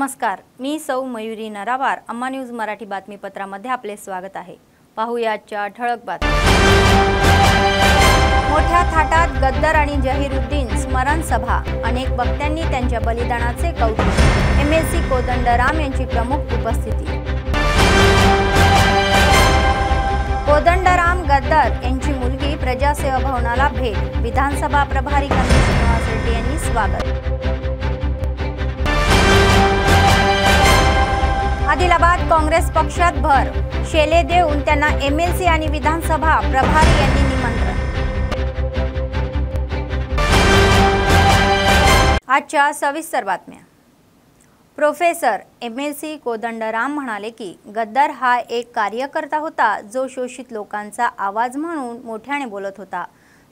नमस्कार, मी सौ मयुरी नरावार. अम्मा न्यूज मराठी बातमीपत्रामध्ये आपले स्वागत आहे. पाहूया आजच्या ठळक बातम्या. मोठ्या थाटात गद्दार आणि जहीरुद्दीन स्मरण सभा. अनेक वक्त्यांनी त्यांच्या बलिदानाचे कौतुक. MLC कोदंडराम यांची प्रमुख उपस्थिती. कोदंडराम गद्दार यांची मुलगी प्रजासेवा भवनाला भेट. विधानसभा प्रभारी कंदी श्रीनिवास रेड्डी यांनी स्वागत. आदिलाबाद काँग्रेस पक्षात भर. शेले देऊन त्यांना MLC आणि विधानसभा प्रभारी यांनी निमंत्रण. आजच्या सविस्तर बातम्या. प्रोफेसर MLC कोदंडराम म्हणाले की गद्दार हा एक कार्यकर्ता होता जो शोषित लोकांचा आवाज म्हणून मोठ्याने बोलत होता.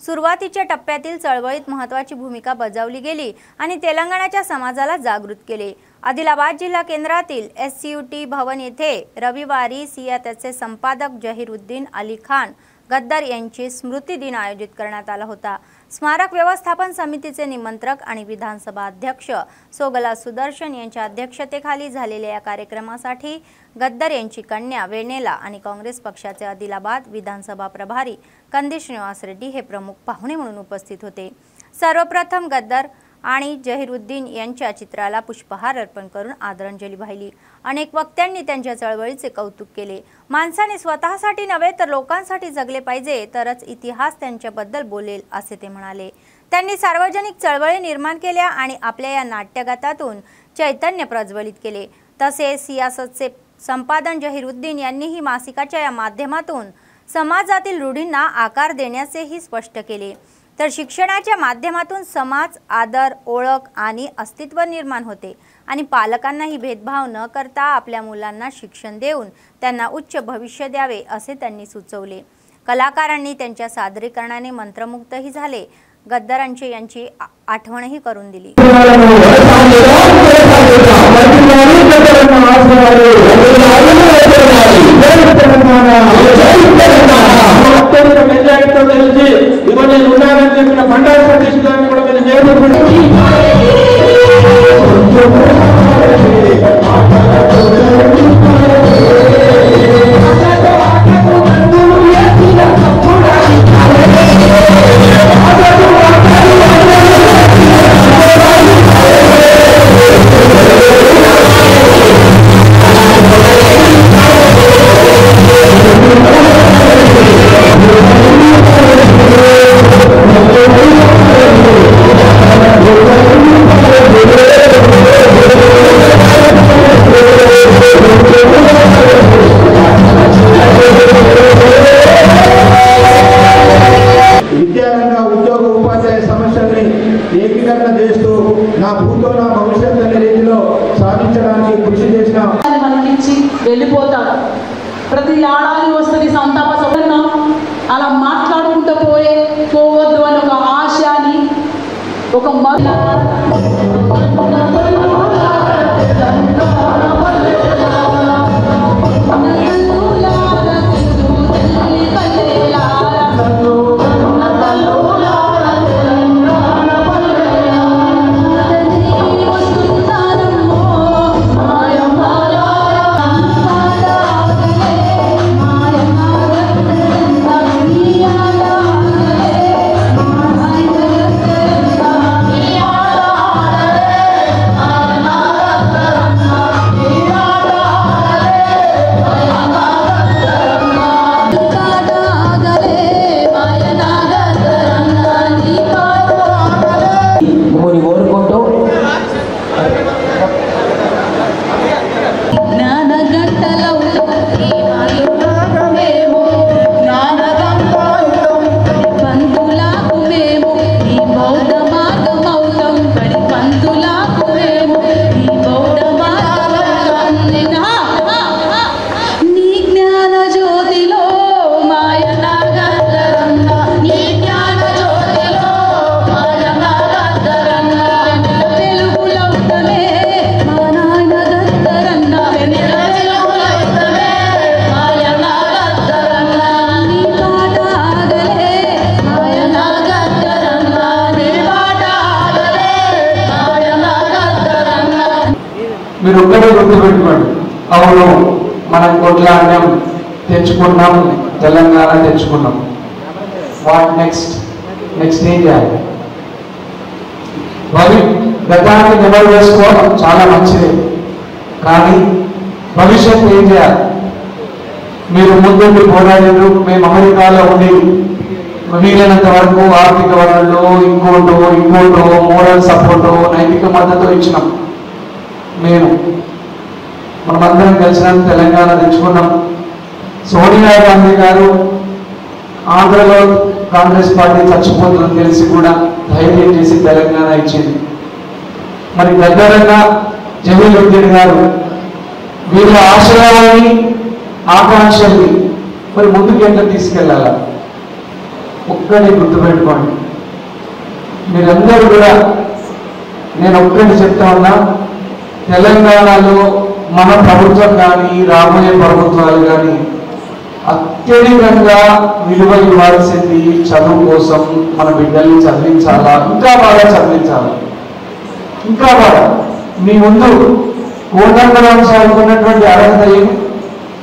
सुरुवातीच्या टप्प्यातील चळवळीत महत्त्वाची भूमिका बजावली गेली आणि तेलंगणाच्या समाजाला जागृत केले. आदिलाबाद जिल्हा केंद्रातील SCUT भवन येथे रविवारी सियातचे संपादक जहीरुद्दीन अली खान गद्दार यांची स्मृती दिन आयोजित करण्यात आला होता. स्मारक व्यवस्थापन समितीचे निमंत्रक आणि विधानसभा अध्यक्ष सोगला सुदर्शन यांच्या अध्यक्षतेखाली झालेल्या या कार्यक्रमासाठी गद्दार यांची कन्या वेनेला आणि काँग्रेस पक्षाचे आदिलाबाद विधानसभा प्रभारी कंदी श्रीनिवास रेड्डी हे प्रमुख पाहुणे म्हणून उपस्थित होते. सर्वप्रथम गद्दार आणि जहीरुद्दीन यांच्या चित्राला पुष्पहार अर्पण करून आदरांजली वाहिली. अनेक वक्त्यांनी त्यांच्या चळवळीचे कौतुक केले. माणसाने स्वतःसाठी नव्हे तर लोकांसाठी जगले पाहिजे, तरच इतिहास त्यांच्याबद्दल बोलेल असे ते म्हणाले. त्यांनी सार्वजनिक चळवळी निर्माण केल्या आणि आपल्या या नाट्यगतातून चैतन्य प्रज्वलित केले. तसेच सियासतचे संपादन जहीरुद्दीन यांनीही मासिकाच्या या माध्यमातून समाजातील रूढींना आकार देण्याचेही स्पष्ट केले. तर शिक्षणाच्या माध्यमातून समाज, आदर, ओळख आणि अस्तित्व निर्माण होते आणि पालकांनाही भेदभाव न करता आपल्या मुलांना शिक्षण देऊन त्यांना उच्च भविष्य द्यावे असे त्यांनी सुचवले. कलाकारांनी त्यांच्या सादरीकरणाने मंत्रमुग्धही झाले. गद्दारांची यांची आठवणही करून दिली. ప్రతి ఏడాది వస్తుంది సంతాప సభ. అలా మాట్లాడుకుంటూ పోవద్దు అని ఒక ఆశని ఒక మీరు ఒక్కడే గుర్తుపెట్టుకోండి, అవును మనం కొట్లాడినాం, తెచ్చుకున్నాం, తెలంగాణ తెచ్చుకున్నాం. వాట్ నెక్స్ట్ ఏం చేయాలి? గతాన్ని నెమరు వేసుకోవడం చాలా మంచిదే, కానీ భవిష్యత్తు ఏం చేయాలి? మీరు ముందుండి పోరాడారు, మేము అమెరికాలో ఉండి వీలైనంత వరకు ఆర్థిక వనరులు ఇంకోటో మోరల్ సపోర్టు నైతిక మద్దతు ఇచ్చినాం. మనమందరం కలిసినాం, తెలంగాణ తెచ్చుకున్నాం. సోనియా గాంధీ గారు ఆంధ్రలో కాంగ్రెస్ పార్టీ చచ్చిపోతుందని తెలిసి కూడా ధైర్యం చేసి తెలంగాణ ఇచ్చింది. మరి దగ్గరగా జమీలుద్దీన్ గారు వీళ్ళ ఆశయాలని ఆకాంక్షల్ని మరి ముందుకు ఎట్లా తీసుకెళ్ళాల? ఒక్కడే గుర్తుపెట్టుకోండి, మీరందరూ కూడా నేను ఒక్కటి చెప్తా ఉన్నా, తెలంగాణలో మన ప్రభుత్వం కానీ రాబోయే ప్రభుత్వాలు కానీ అత్యధికంగా విలువ ఇవ్వాల్సింది చదువు కోసం. మన బిడ్డల్ని చదివించాలా, ఇంకా బాగా చదివించాలి, ఇంకా బాగా. మీ ముందు కోదండరాం సార్కు ఉన్నటువంటి అర్హత ఏమి?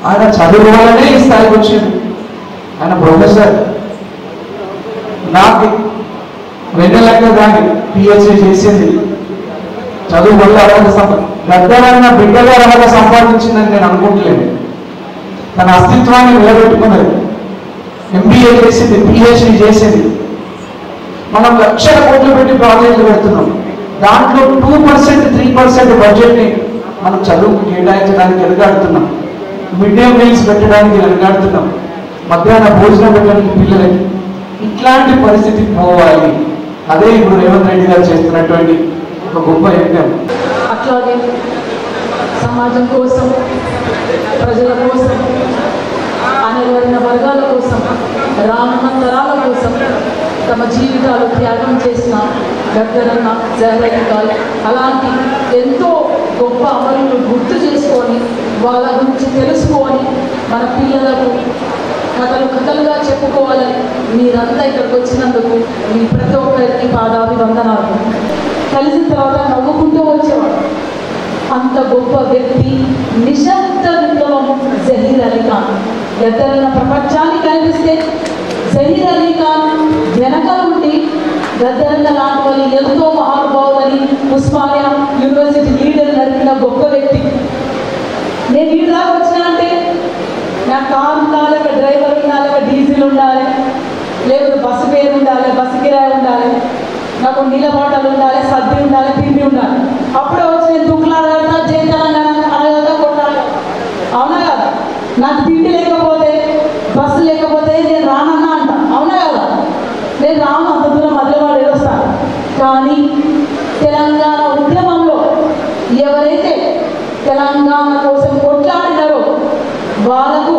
ఆయన చదువు వల్లనే ఈ స్థాయికి వచ్చింది. ఆయన ప్రొఫెసర్, నాకు వెన్నెలక్క కానీ పిహెచ్డి చేసింది చదువు వల్ల అర్హత గద్దరన్న బిడ్డగా అర్హత సంపాదించిందని నేను అనుకుంటలేను. తన అస్తిత్వాన్ని నిలబెట్టుకున్నది, ఎంబీఏ చేసింది, పిహెచ్డి చేసింది. మనం లక్షల కోట్లు పెట్టి ప్రాజెక్టులు పెడుతున్నాం, దాంట్లో 2%, 3% బడ్జెట్ని మనం చదువుకు కేటాయించడానికి వెనకాడుతున్నాం, మిడ్ డే మీల్స్ పెట్టడానికి వెనకాడుతున్నాం, మధ్యాహ్న భోజనం పెట్టడానికి పిల్లలకి. ఇట్లాంటి పరిస్థితికి పోవాలి. అదే ఇప్పుడు రేవంత్ రెడ్డి గారు చేస్తున్నటువంటి ఒక గొప్ప యజ్ఞం. అట్లాగే సమాజం కోసం, ప్రజల కోసం, అణగారిన వర్గాల కోసం, రానున్న తరాల కోసం తమ జీవితాలు త్యాగం చేసిన గద్దరన్న, జహరలికాల్ అలాంటి ఎంతో గొప్ప అమరులు గుర్తు చేసుకొని వాళ్ళ గురించి తెలుసుకొని మన పిల్లలకు కథలుగా చెప్పుకోవాలని మీరంతా ఇక్కడికి వచ్చినందుకు మీ ప్రతి ఒక్కరికి పాదాభివందనాలు. కలిసిన తర్వాత నవ్వుకుంటూ వచ్చేవాడు. అంత గొప్ప వ్యక్తి, నిశ్శబ్ద విప్లవం జహీర్ అలీ ఖాన్. గద్దరన్న ప్రపంచానికి కనిపిస్తే జహీర్ అలీ ఖాన్ వెనక ఉండి గద్దరన్న లాంటి వాళ్ళు ఎంతో మహానుభావులని ఉస్మానియా యూనివర్సిటీ లీడర్ నడిపిన గొప్ప వ్యక్తి. నేను ఈ దాకా వచ్చినా అంటే నా కారు ఉండాలి, డ్రైవర్ ఉండాలి, డీజిల్ ఉండాలి, లేకపోతే బస్సు పేరు ఉండాలి, బస్సు కిరాయి ఉండాలి, నాకు నీళ్ళ బాటలు ఉండాలి, సద్ది ఉండాలి, తిండి ఉండాలి. అప్పుడే వచ్చి నేను దుఃఖలాడతా, జై తెలంగాణ అనగలుగుతా, కొట్టాలి. అవునా కదా? నాకు తిండి లేకపోతే, బస్సు లేకపోతే నేను రానన్నా అంట. అవునా కదా? నేను రాను, అంత దూరం మధ్యవాడు ఏదొస్తాను. కానీ తెలంగాణ ఉద్యమంలో ఎవరైతే తెలంగాణ కోసం కొట్లాడినారో వాళ్ళకు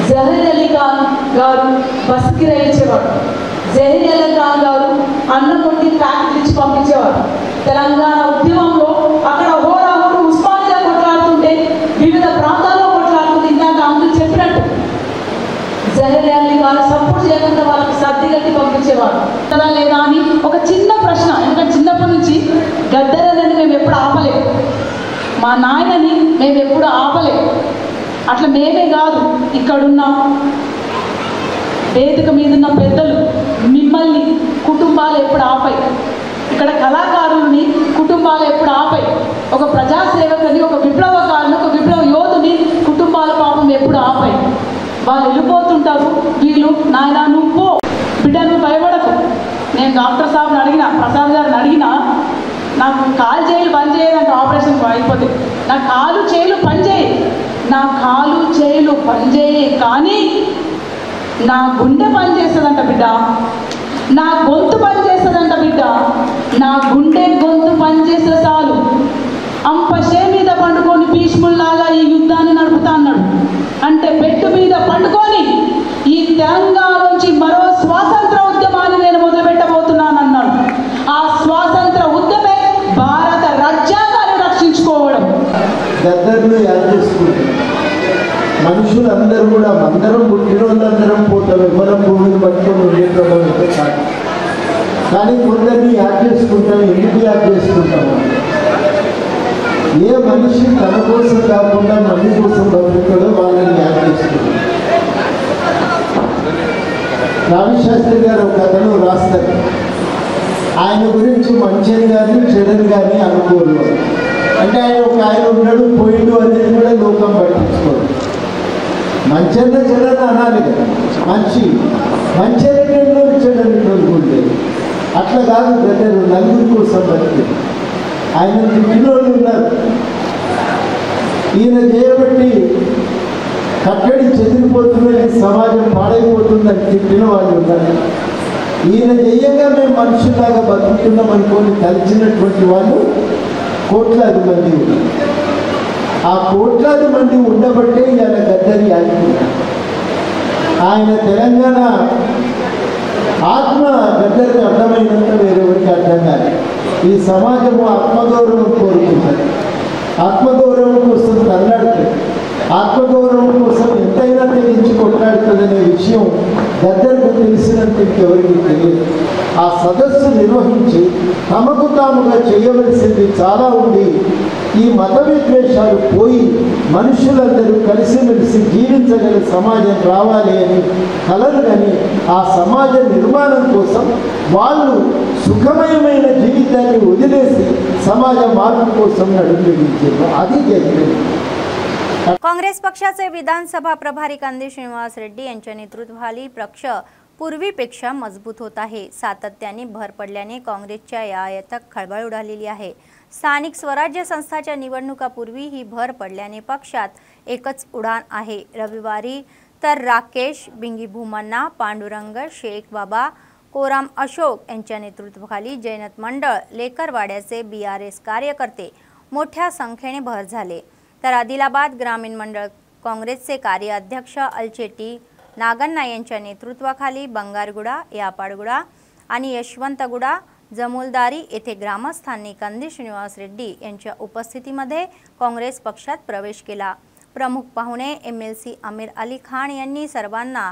జహీర్ అలీ ఖాన్ గారు బస్సు కిరాయి ఇచ్చేవాడు. జహీర్ అలీ ఖాన్ గారు అన్నం వండి ప్యాకెట్లు ఇచ్చి పంపించేవారు. తెలంగాణ ఉద్యమంలో అక్కడ హోరాహోరు ఉస్మానియా కొట్లాడుతుంటే, వివిధ ప్రాంతాల్లో కొట్లాడుతుంటే, ఇందాక అంకులు చెప్పినట్టు జహీర్ అలీ ఖాన్ సపోర్ట్ చేయకుండా వాళ్ళకి సర్ది కట్టి పంపించేవారు. లేదా అని ఒక చిన్న ప్రశ్న, ఎందుకంటే చిన్నప్పటి నుంచి గద్దరని మేము ఎప్పుడు ఆపలేము, మా నాయనని మేము ఎప్పుడు ఆపలేము. అట్లా మేమే కాదు, ఇక్కడున్న వేదిక మీద ఉన్న పెద్దలు మిమ్మల్ని కుటుంబాలు ఎప్పుడు ఆపాయి, ఇక్కడ కళాకారుల్ని కుటుంబాలు ఎప్పుడు ఆపాయి, ఒక ప్రజాసేవకుని, ఒక విప్లవకారుని, ఒక విప్లవ యోధుని కుటుంబాల పాపం ఎప్పుడు ఆపాయి. వాళ్ళు వెళ్ళిపోతుంటారు, వీళ్ళు నాయన నువ్వు పో బిడ్డ, నువ్వు భయపడకు. నేను డాక్టర్ సాబ్ని అడిగిన, ప్రసాద్ గారిని అడిగినా, నాకు కాలు చేయిలు పని చేయదంట, ఆపరేషన్ అయిపోతే నా కాలు చేయిలు పనిచేయి, నా కాలు చేయిలు పనిచేయి, కానీ నా గుండె పని చేస్తుందంట బిడ్డ, నా గొంతు పని చేస్తుందంట బిడ్డ, నా గుండె గొంతు పని చేస్తే చాలు, అంపశే మీద పండుకొని భీష్ముల్లాగా ఈ యుద్ధాన్ని నడుపుతా అన్నాడు. అంటే బెట్టు మీద పండుకొని ఈ తెలంగాణ నుంచి మరో స్వాతంత్ర ఉద్యమాన్ని నేను మొదలుపెట్టబోతున్నానన్నాడు. ఆ స్వాతంత్ర ఉద్యమే భారత రాజ్యాంగాన్ని రక్షించుకోవడం. గద్దర్ను యాద్ చేసుకుంటాం, మనుషులందరూ కూడా అందరం పుట్టినోళ్ళందరం పోతాం, ఎవరం భూమిని పట్టుకొని ఉండే ప్రభావితం కాదు. కానీ కొందరిని యాద్ చేసుకుంటాం. ఎందుకు యాద్ చేసుకుంటాము? ఏ మనిషి తన కోసం కాకుండా మనీ కోసం బతుకుతాడో వాళ్ళని యాడ్ చేస్తున్నారు. రామశాస్త్రి గారు ఒక కథను రాస్తారు. ఆయన గురించి మంచిని కానీ చెడుని కానీ అనుకోరు. అంటే ఆయన ఉన్నాడు పోయిండు అనేది కూడా లోకం పట్టించుకోరు. మంచిగా చెడని అనాలి కదా, మంచిగా చెడని కోరుకుంటే అట్లా కాదు. బ్రదర్ నలుగురి కోసం బతికి ఆయన తిట్టినోళ్ళు ఉన్నారు. ఈయన చేయబట్టి కట్టడి చెదిరిపోతుందని, సమాజం పాడైపోతుందని తిట్టిన వాళ్ళు ఉన్నారు. ఈయన చెయ్యగా మేము మనుషులాగా బతుకుతున్నాం అనుకోని తలిచినటువంటి వాళ్ళు కోట్లాది మంది ఉన్నారు. ఆ కోట్లాది మంది ఉండబట్టే ఇవాళ గద్దరి ఆడుతున్నారు. ఆయన తెలంగాణ ఆత్మ గద్దరికి అర్థమైనంత వేరెవరికి అర్థం కాదు. ఈ సమాజము ఆత్మగౌరవం కోరుకుంటుంది, ఆత్మగౌరవం కోసం తల్లాడుతుంది, ఆత్మగౌరవం కోసం ఎంతైనా తెగించి కొట్లాడుతుందనే విషయం గద్దరికి తెలిసినంత ఇంకెవరికి తెలియదు. ఆ సదస్సు నిర్వహించి తమకు తాముగా చేయవలసింది చాలా ఉంది. ఈ మత విద్వేషాలు పోయి మనుషులందరూ కలిసిమెలిసి జీవించగల సమాజం రావాలి అని కలలు కానీ ఆ సమాజ నిర్మాణం కోసం వాళ్ళు సుఖమయమైన జీవితాన్ని వదిలేసి సమాజ మార్పు కోసం నడుంచారు. అది జరిగింది. काँग्रेस पक्षाचे विधानसभा प्रभारी कंदी श्रीनिवास रेड्डी यांच्या नेतृत्वाखाली पक्ष पूर्वीपेक्षा मजबूत होत आहे. सातत्याने भर पडल्याने काँग्रेसच्या या आयातक खळबळ उडालेली आहे. स्थानिक स्वराज्य संस्थांच्या निवडणुकापूर्वी ही भर पडल्याने पक्षात एकच उडाण आहे. रविवारी तर राकेश बिंगीभूमन्ना, पांडुरंग शेख बाबा, कोराम अशोक यांच्या नेतृत्वाखाली जैनत मंडळ लेकरवाड्याचे BRS कार्यकर्ते मोठ्या संख्येने भर झाले. तर आदिलाबाद ग्रामीण मंडळ काँग्रेसचे कार्याध्यक्ष अलचेटी नागन्ना यांच्या नेतृत्वाखाली बंगारगुडा, यापाडगुडा आणि यशवंतगुडा जमोलदारी येथे ग्रामस्थांनी कंदी श्रीनिवास रेड्डी यांच्या उपस्थितीमध्ये काँग्रेस पक्षात प्रवेश केला. प्रमुख पाहुणे MLC आमिर अली खान यांनी सर्वांना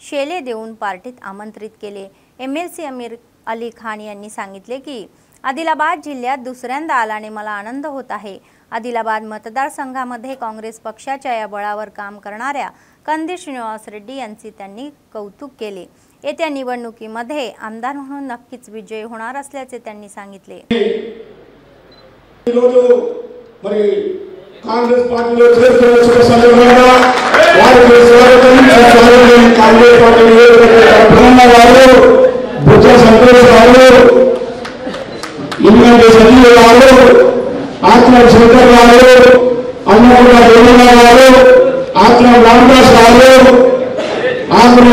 शेले देऊन पार्टीत आमंत्रित केले. MLC आमिर अली खान यांनी सांगितले की आदिलाबाद जिल्ह्यात दुसऱ्यांदा आल्याने मला आनंद होत आहे. आदिलाबाद मतदारसंघामध्ये काँग्रेस पक्षाच्या या बळावर काम करणाऱ्या कंदी श्रीनिवास रेड्डी यांचे त्यांनी कौतुक केले. येत्या निवडणुकीमध्ये आमदार म्हणून नक्कीच विजय होणार असल्याचे त्यांनी सांगितले. కాంగ్రెస్ పార్టీలో చేరుతున్న సందర్భంగా వారికి స్వాగతం కాంగ్రెస్ పార్టీ బ్రహ్మ గారు, బుద్ధ సంతోష్ గారు, ఇన్నంటి సంజీవ్ గారు, ఆత్మ శంకర్ గారు, అన్నపూర్ణ దేవన్న గారు, ఆత్మ రామదాస్ గారు, ఆత్మ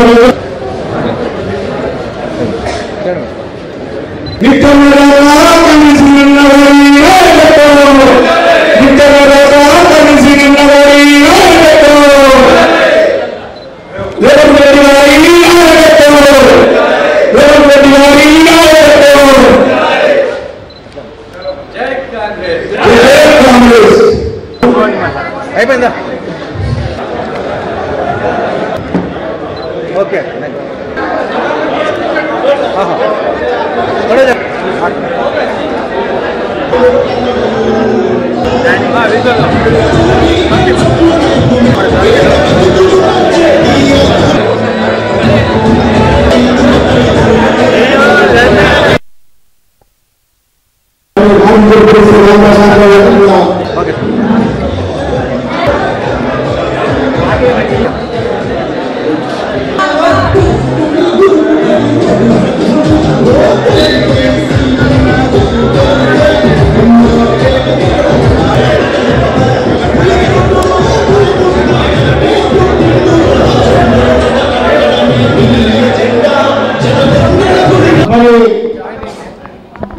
అయిపోయిందా? ఓకే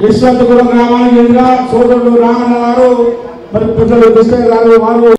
యశ్వంతపురం గ్రామానికి చెందిన సోదరుడు రామన్న గారు, మరి పుట్టలు కృష్ణ గారు, వారు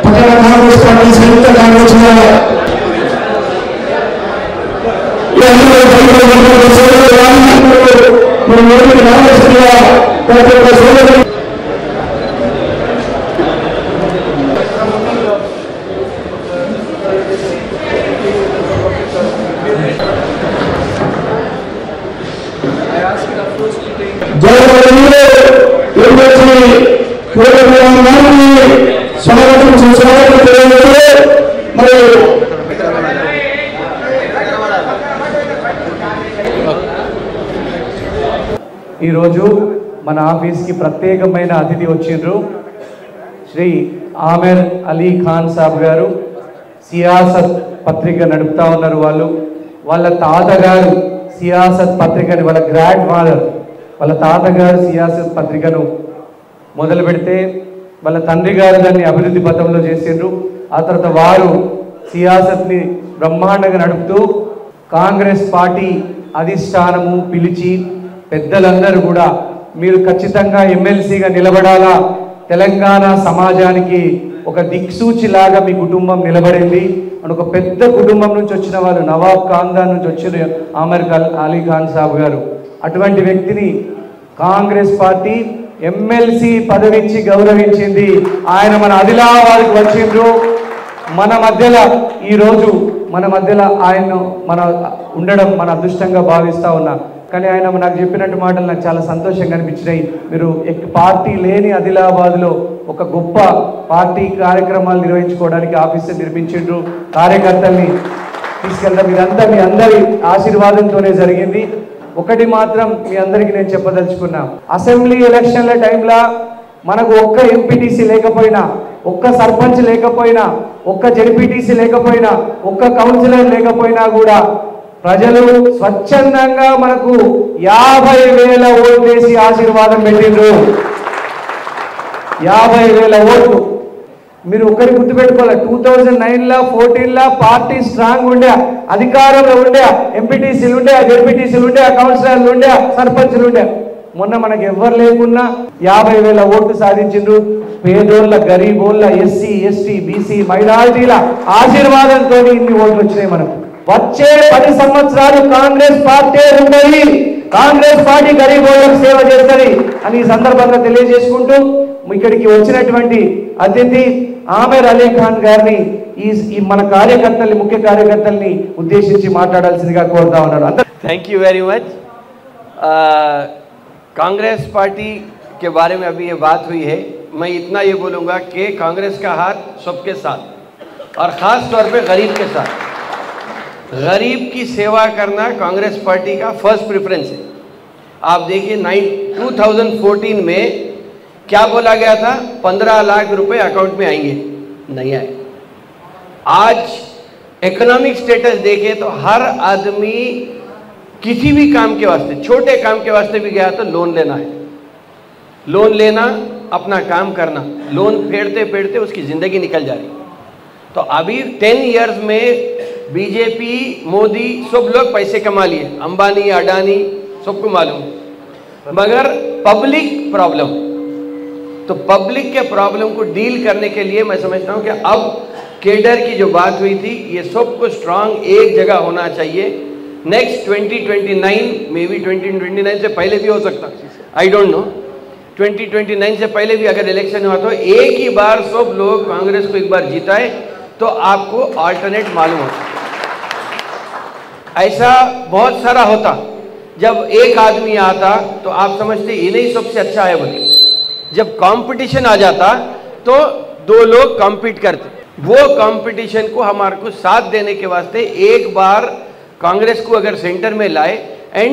పట్టణ కాంగ్రెస్ పార్టీ సంయుక్త కాంగ్రెస్ ఈరోజు మన ఆఫీస్కి ప్రత్యేకమైన అతిథి వచ్చిండ్రు శ్రీ ఆమెర్ అలీ ఖాన్ సాబ్ గారు. సియాసత్ పత్రిక నడుపుతా ఉన్నారు. వాళ్ళ తాతగారు సియాసత్ పత్రికని, వాళ్ళ గ్రాండ్ ఫాదర్ వాళ్ళ తాతగారు సియాసత్ పత్రికను మొదలు పెడితే వాళ్ళ తండ్రి గారు దాన్ని అభివృద్ధి పథంలో చేసిండ్రు. ఆ తర్వాత వారు సియాసత్ని బ్రహ్మాండంగా నడుపుతూ కాంగ్రెస్ పార్టీ అధిష్టానము పిలిచి పెద్దలందరూ కూడా మీరు ఖచ్చితంగా ఎమ్మెల్సీగా నిలబడాలా, తెలంగాణ సమాజానికి ఒక దిక్సూచిలాగా మీ కుటుంబం నిలబడింది అని ఒక పెద్ద కుటుంబం నుంచి వచ్చిన వాళ్ళు, నవాబ్ ఖాన్దాన్ నుంచి వచ్చిన ఆమెర్ అలీ ఖాన్ సాబ్ గారు. అటువంటి వ్యక్తిని కాంగ్రెస్ పార్టీ ఎమ్మెల్సీ పదవిచ్చి గౌరవించింది. ఆయన మన ఆదిలాబాద్కు వచ్చిండ్రు. మన మధ్యలో ఈరోజు మన మధ్యలో ఆయన మన ఉండడం మన అదృష్టంగా భావిస్తూ ఉన్నా. కానీ ఆయన నాకు చెప్పినట్టు మాటలు నాకు చాలా సంతోషంగా అనిపించినాయి. మీరు పార్టీ లేని ఆదిలాబాద్లో ఒక గొప్ప పార్టీ కార్యక్రమాలు నిర్వహించుకోవడానికి ఆఫీసు నిర్మించిండ్రు. కార్యకర్తల్ని తీసుకెళ్ళడం ఇదంతా మీ అందరి ఆశీర్వాదంతోనే జరిగింది. ఒకటి మాత్రం మీ అందరికీ నేను చెప్పదలుచుకున్నా, అసెంబ్లీ ఎలక్షన్ల టైంలో మనకు ఒక్క ఎంపీటీసీ లేకపోయినా, ఒక్క సర్పంచ్ లేకపోయినా, ఒక్క జెడ్పీటీసీ లేకపోయినా, ఒక్క కౌన్సిలర్ లేకపోయినా కూడా ప్రజలు స్వచ్ఛందంగా మనకు 50,000 ఓట్లు వేసి ఆశీర్వాదం పెట్టిండ్రు. 50,000 ఓట్లు. మీరు ఒకరి గుర్తుపెట్టుకోవాలి, 2009లో 14లో పార్టీ స్ట్రాంగ్ ఉండే, అధికారంలో ఉండే, ఎంపీటీసీలు ఉండే, జెడ్పీటీసీలు ఉండే, కౌన్సిలర్లు ఉండే, సర్పంచ్లు ఉండే. మొన్న మనకు ఎవరు లేకున్నా 50,000 ఓట్లు సాధించిండ్రు. పేదోళ్ళ, గరీబోళ్ళ, ఎస్సీ, ఎస్టీ, బీసీ, మైనారిటీల ఆశీర్వాదంతో ఇన్ని ఓట్లు వచ్చినాయి మనకు. వచ్చే 10 సంవత్సరాలు కాంగ్రెస్ పార్టీ ఉండదు, కాంగ్రెస్ పార్టీ గరీబోళ్ళకు సేవ చేస్తుంది అని ఈ సందర్భంగా తెలియజేసుకుంటూ ఇక్కడికి వచ్చినటువంటి అతిథి ఆమెర్ అలీ ఖాన్ గారిని ఈ మన కార్యకర్తల్ని, ముఖ్య కార్యకర్తల్ని ఉద్దేశించి మాట్లాడాల్సిందిగా కోరుతా ఉన్నాను. Thank you very much. Congress party के बारे में अभी ये बात हुई है, मैं इतना ये बोलूँगा कि कांग्रेस का हाथ सबके साथ और ख़ास तौर पे गरीब के साथ। गरीब की सेवा करना कांग्रेस पार्टी का फर्स्ट प्रेफरेंस है। आप देखिए 2014 में क्या बोला गया था, 15 लाख रुपए अकाउंट में आएंगे, नहीं आए। आज इकोनॉमिक स्टेटस देखें तो हर आदमी किसी भी काम के वास्ते, छोटे काम के वास्ते भी गया तो लोन लेना है, लोन लेना, अपना काम करना, लोन फेरते फेरते उसकी ज़िंदगी निकल जा रही। तो अभी 10 इयर्स में बीजेपी, मोदी सब लोग पैसे कमा लिए, अंबानी, अडानी सबको मालूम, मगर पब्लिक प्रॉब्लम, तो पब्लिक के प्रॉब्लम को डील करने के लिए मैं समझता हूँ कि अब केडर की जो बात हुई थी, ये सबको स्ट्रांग एक जगह होना चाहिए। नेक्स्ट 2029 मे बी 2029 से पहले भी हो सकता, आई डोंट नो, 2029 से पहले भी अगर इलेक्शन हुआ तो एक ही बार सब लोग कांग्रेस को एक बार जिताए तो आपको अल्टरनेट मालूम होता। ऐसा बहुत सारा होता, जब एक आदमी आता तो आप समझते ये नहीं सबसे अच्छा है बोले, जब कंपटीशन आ जाता तो 2 लोग कॉम्पीट करते, वो कंपटीशन को हमारे को साथ देने के वास्ते एक बार कांग्रेस को अगर सेंटर में लाए एंड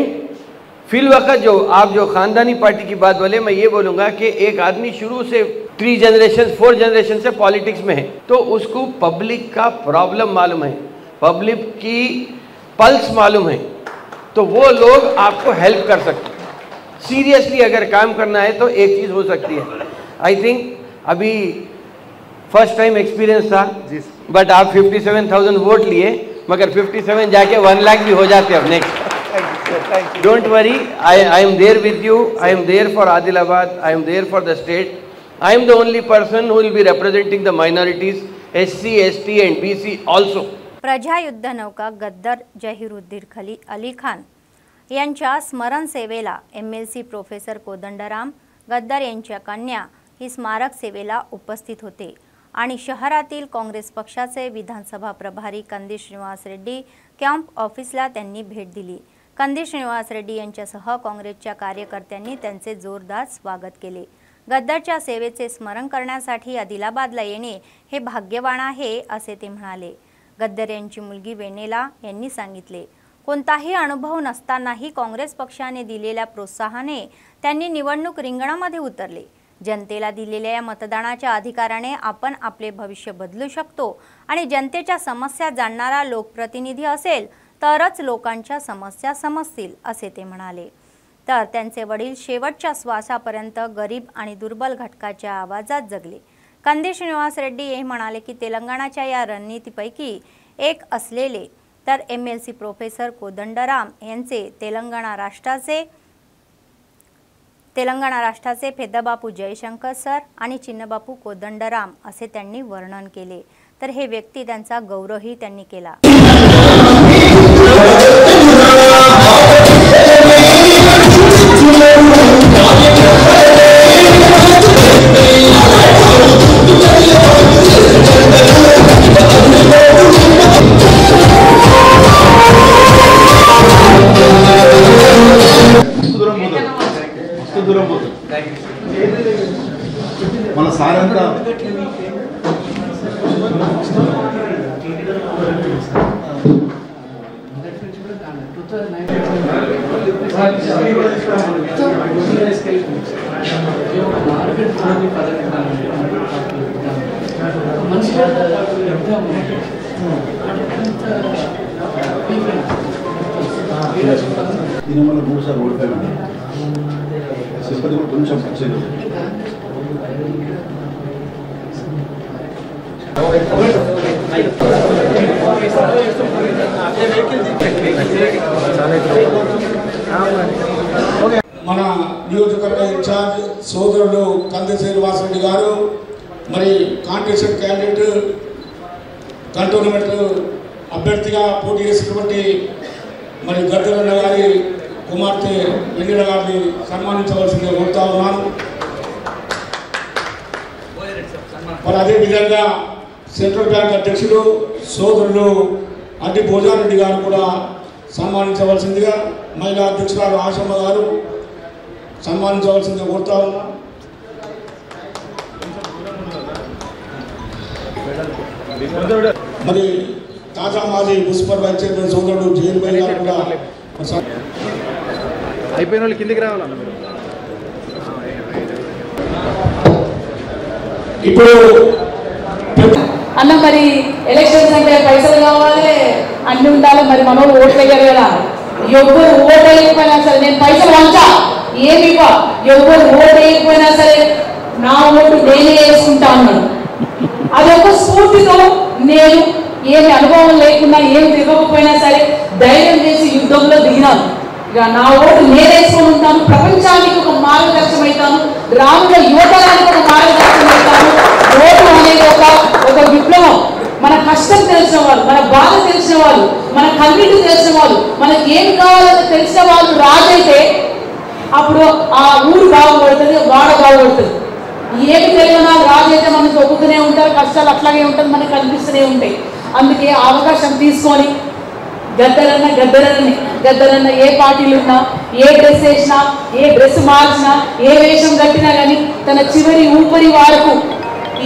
फिल वक्त जो आप जो ख़ानदानी पार्टी की बात बोले, मैं ये बोलूँगा कि एक आदमी शुरू से 3 जनरेशन 4 जनरेशन से पॉलिटिक्स में है तो उसको पब्लिक का प्रॉब्लम मालूम है, पब्लिक की पल्स मालूम है, तो वो लोग आपको हेल्प कर सकते हैं। सीरियसली अगर काम करना है तो एक चीज़ हो सकती है, आई थिंक अभी फर्स्ट टाइम एक्सपीरियंस था, बट आप 57,000 वोट लिए, मगर 57 जाके 1 लाख भी हो जाते अब next. Don't worry, I am there with you. I am there for Adilabad. I am there for the state. I am the only person who will be representing the minorities, SC, ST and BC also. प्रजायुद्ध नौका गद्दार जहीरुद्दीन अली खान यांच्या स्मरण सेवेला MLC professor Kodandaram गद्दार यांच्या कन्या ही स्मारक सेवेला उपस्थित होते आणि शहरातील काँग्रेस पक्षाचे विधानसभा प्रभारी कंदी श्रीनिवास रेड्डी कॅम्प ऑफिसला त्यांनी भेट दिली। कंदी श्रीनिवास रेड्डी यांच्यासह काँग्रेसच्या कार्यकर्त्यांनी त्यांचे जोरदार स्वागत केले। गद्दारच्या सेवेचे स्मरण करण्यासाठी आदिलाबादला येणे हे भाग्यवान आहे असे ते म्हणाले। गद्दार यांची मुलगी वेनेला यांनी सांगितले, कोणताही अनुभव नसतानाही काँग्रेस पक्षाने दिलेल्या प्रोत्साहनाने त्यांनी निवडणूक रिंगणामध्ये उतरले। जनतेला दिलेल्या या मतदानाच्या अधिकाराने आपण आपले भविष्य बदलू शकतो आणि जनतेच्या समस्या जाणणारा लोकप्रतिनिधी असेल तरच लोकांच्या समस्या समजतील असे ते म्हणाले। तर त्यांचे वडील शेवटच्या श्वासापर्यंत गरीब आणि दुर्बल घटकाच्या आवाजात जगले। कंदी श्रीनिवास रेड्डी हे म्हणाले की तेलंगणाच्या या रणनीतीपैकी एक असलेले तर MLC प्रोफेसर कोदंडराम यांचे तेलंगणा राष्ट्राचे पेद्दाबापू जयशंकर सर आणि चिन्नबापू कोदंडराम असे त्यांनी वर्णन केले। तर हे व्यक्ती त्यांचा गौरवही त्यांनी केला। మన సారంతా దీనివల్ల 3 సార్లు ఓడిపోయాను। సింపతి కూడా కొంచెం వచ్చేది। మన నియోజకవర్గ ఇన్ఛార్జ్ సోదరుడు కంది శ్రీనివాస్ రెడ్డి గారు మరి కాంటెస్టెడ్ క్యాండిడేట్ కంటోన్మెంట్ అభ్యర్థిగా పోటీ చేసినటువంటి మరి గద్దరన్న గారి కుమార్తె వెన్నెల గారిని సన్మానించవలసిందిగా కోరుతా ఉన్నాను। మరి అదేవిధంగా సెంట్రల్ బ్యాంక్ అధ్యక్షుడు సోదరులు అడ్డి భోజారెడ్డి గారు కూడా సన్మానించవలసిందిగా మహిళా అధ్యక్షురాలు ఆశమ్మ గారు సన్మానించవలసిందిగా కోరుతా ఉన్నాను। మరి తాజా మాజీ మున్సిపల్ వైస్ చైర్మన్ సోదరుడు జైన్ భాయ్ గారు కూడా అయిపోయిన వాళ్ళు కిందికి రావాలన్న మీరు। ఇప్పుడు అన్న మరి ఎలక్షన్స్ అంటే పైసలు కావాలి అన్ని ఉండాలి మరి మనం ఓట్లు వేయాలి కదా। ఎవరు ఓటు వేయకపోయినా సరే నేను పైసలు వంచా ఏమి ఎవరు ఓటు వేయకపోయినా సరే నా ఓటు నేనే వేసుకుంటా అన్నాడు। అదొక స్ఫూర్తితో నేను ఏమి అనుభవం లేకుండా ఏమి తిరగకపోయినా సరే ధైర్యం చేసి యుద్ధంలో దిగినాను। ఇక నా ఓటు నేనేసుకొని ఉంటాను, ప్రపంచానికి ఒక మార్గదర్శనం అవుతాను, రానున్న యువతరానికి ఒక మార్గదర్శనం అవుతాను। ఓటు అనేది ఒక విప్లవం। మన కష్టం తెలిసిన వాళ్ళు, మన బాధ తెలిసిన వాళ్ళు, మన కన్నీటి తెలిసిన వాళ్ళు, మనకి ఏమి కావాలో తెలిసిన వాళ్ళు రాజైతే అప్పుడు ఆ ఊరు బాగుపడుతుంది, వాడ బాగుపడుతుంది। ఏమి తెలియనా రాజైతే మనం తొక్కుతూనే ఉంటారు, కష్టాలు అట్లాగే ఉంటుంది, మనకు కనిపిస్తూనే ఉంటాయి। అందుకే అవకాశం తీసుకొని గద్దరన్న ఏ పార్టీలు ఉన్నా, ఏ డ్రెస్ వేసినా, ఏ డ్రెస్ మార్చినా, ఏ వేషం కట్టినా కానీ తన చివరి ఊపిరి వరకు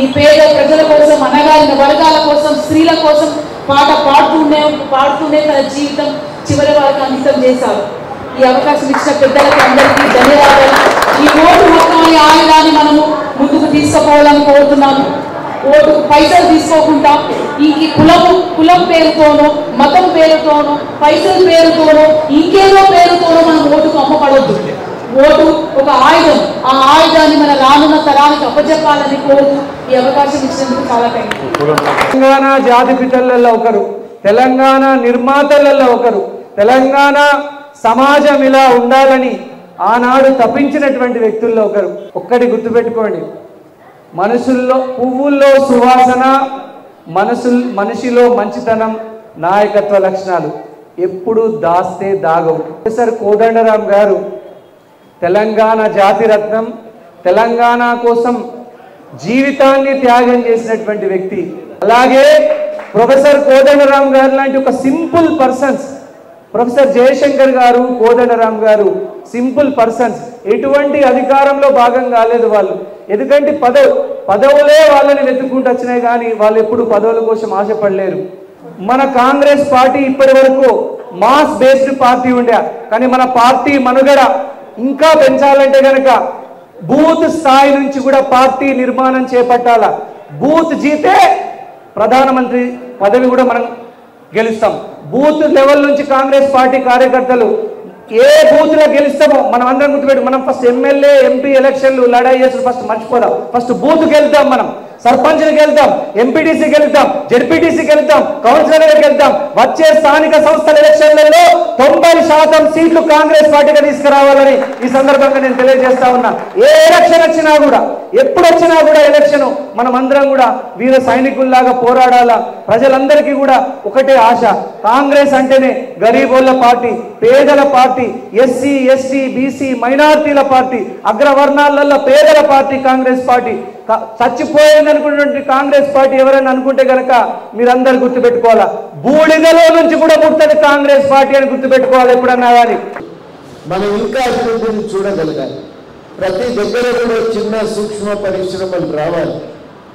ఈ పేద ప్రజల కోసం, అనగారిన వర్గాల కోసం, స్త్రీల కోసం పాట పాడుతూనే తన జీవితం చివరి వరకు అంకితం చేశారు। ఈ అవకాశం ఇచ్చిన పెద్దలకి అందరికీ ధన్యవాదాలు। ఈ ఓటు హక్కు అనే ఆయుధాన్ని మనము ముందుకు తీసుకుపోవాలని కోరుతున్నాను। ఓటు పైసలు తీసుకోకుండా ఈ కులం పేరుతోనో, మతం పేరుతోనో, పైసల పేరుతోనో, ఇంకేదో పేరుతోనో మనం ఓటుకు అమ్మపడవద్దు। ఓటు ఒక ఆయుధం, ఆ ఆయుధాన్ని మన రానున్న తరానికి అప్పచెప్పాలని కోరుతూ ఈ అవకాశం ఇచ్చినందుకు చాలా థాంక్యూ। తెలంగాణ జాతి పితలలో ఒకరు, తెలంగాణ నిర్మాతలలో ఒకరు, తెలంగాణ సమాజం ఇలా ఉండాలని ఆనాడు తప్పించినటువంటి వ్యక్తుల్లో ఒకరు. ఒక్కటి గుర్తుపెట్టుకోండి, మనుషుల్లో పువ్వుల్లో సువాసన, మనిషిలో మంచితనం, నాయకత్వ లక్షణాలు ఎప్పుడు దాస్తే దాగవు. ప్రొఫెసర్ కోదండరాం గారు తెలంగాణ జాతిరత్నం, తెలంగాణ కోసం జీవితాన్ని త్యాగం చేసినటువంటి వ్యక్తి. అలాగే ప్రొఫెసర్ కోదండరాం గారు లాంటి ఒక సింపుల్ పర్సన్స్, ప్రొఫెసర్ జయశంకర్ గారు, కోదండరాం గారు సింపుల్ పర్సన్స్. ఎటువంటి అధికారంలో భాగం కాలేదు వాళ్ళు, ఎందుకంటే పదవులే వాళ్ళని వెతుక్కుంటూ వచ్చినాయి, కానీ వాళ్ళు ఎప్పుడు పదవుల కోసం ఆశపడలేరు. మన కాంగ్రెస్ పార్టీ ఇప్పటి వరకు మాస్ బేస్డ్ పార్టీ ఉండే, కానీ మన పార్టీ మనుగడ ఇంకా పెంచాలంటే కనుక బూత్ స్థాయి నుంచి కూడా పార్టీ నిర్మాణం చేపట్టాల. బూత్ జీతే ప్రధానమంత్రి పదవి కూడా మనం గెలుస్తాం. బూత్ లెవెల్ నుంచి కాంగ్రెస్ పార్టీ కార్యకర్తలు ఏ బూత్ లో గెలుస్తామో మనం అందరం గుర్తుపెట్టు. మనం ఫస్ట్ ఎమ్మెల్యే ఎంపీ ఎలక్షన్లు లడాయి చేసి ఫస్ట్ మర్చిపోదాం. ఫస్ట్ బూత్కి వెళ్తాం, మనం సర్పంచ్కి వెళ్తాం, ఎంపీటీసీకి వెళ్తాం, జెడ్పీటీసీకి వెళ్తాం, కౌన్సిలర్కి వెళ్తాం. వచ్చే స్థానిక సంస్థల ఎలక్షన్లలో 90% సీట్లు కాంగ్రెస్ పార్టీగా తీసుకురావాలని ఈ సందర్భంగా నేను తెలియజేస్తా ఉన్నా. ఏ ఎలక్షన్ వచ్చినా కూడా, ఎప్పుడు వచ్చినా కూడా ఎలక్షన్ మనం అందరం కూడా వీర సైనికుల్లాగా పోరాడాలా. ప్రజలందరికీ కూడా ఒకటే ఆశ, కాంగ్రెస్ అంటేనే గరీబోళ్ళ పార్టీ, పేదల పార్టీ, ఎస్సీ ఎస్టీ బీసీ మైనార్టీల పార్టీ, అగ్రవర్ణాలలో పేదల పార్టీ కాంగ్రెస్ పార్టీ. చచ్చిపోయింది అనుకున్నటువంటి కాంగ్రెస్ పార్టీ ఎవరైనా అనుకుంటే కనుక మీరందరూ గుర్తుపెట్టుకోవాలా, బూడిదలో నుంచి కూడా పుట్టది కాంగ్రెస్ పార్టీ అని గుర్తుపెట్టుకోవాలి ఎప్పుడన్నా కానీ. మనం ఇంకా అభివృద్ధిని చూడగలగాలి. ప్రతి దగ్గర కూడా చిన్న సూక్ష్మ పరిశ్రమలు రావాలి.